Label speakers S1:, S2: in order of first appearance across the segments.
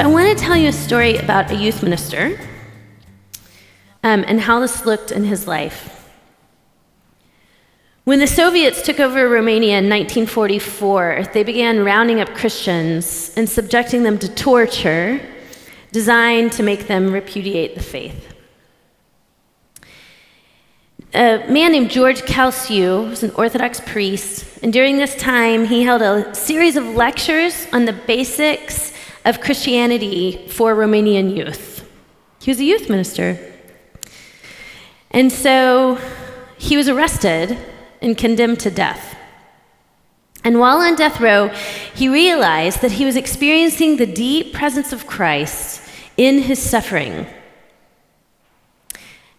S1: So I want to tell you a story about a youth minister and how this looked in his life. When the Soviets took over Romania in 1944, they began rounding up Christians and subjecting them to torture designed to make them repudiate the faith. A man named Gheorghe Calciu was an Orthodox priest, and during this time he held a series of lectures on the basics of Christianity for Romanian youth. He was a youth minister. And so he was arrested and condemned to death. And while on death row, he realized that he was experiencing the deep presence of Christ in his suffering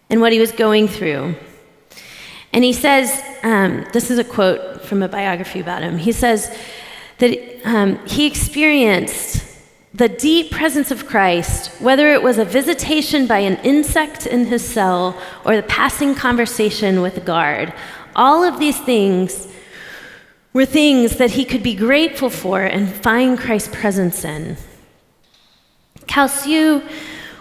S1: and what he was going through. And he says, this is a quote from a biography about him. He says that he experienced the deep presence of Christ, whether it was a visitation by an insect in his cell or the passing conversation with a guard. All of these things were things that he could be grateful for and find Christ's presence in. Calciu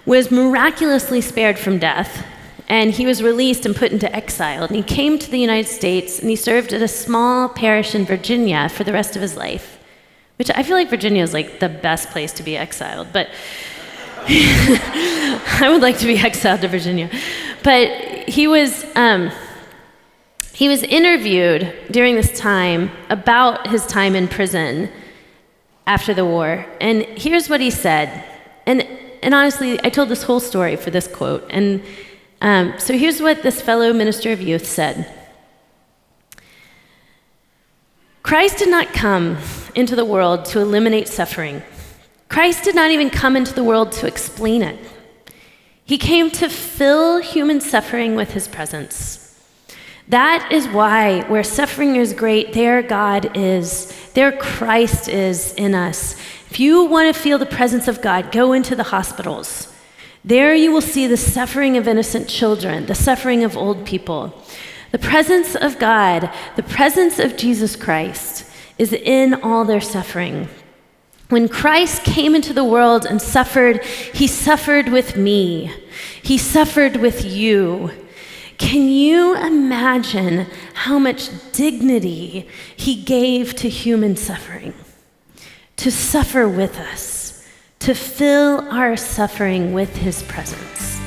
S1: was miraculously spared from death, and he was released and put into exile. And he came to the United States, and he served at a small parish in Virginia for the rest of his life, which I feel like Virginia is like the best place to be exiled, but I would like to be exiled to Virginia. But he was interviewed during this time about his time in prison after the war. And here's what he said. And honestly, I told this whole story for this quote. And so here's what this fellow minister of youth said. Christ did not come into the world to eliminate suffering. Christ did not even come into the world to explain it. He came to fill human suffering with his presence. That is why where suffering is great, there God is, there Christ is in us. If you want to feel the presence of God, go into the hospitals. There you will see the suffering of innocent children, the suffering of old people. The presence of God, the presence of Jesus Christ is in all their suffering. When Christ came into the world and suffered, he suffered with me. He suffered with you. Can you imagine how much dignity he gave to human suffering? To suffer with us, to fill our suffering with his presence.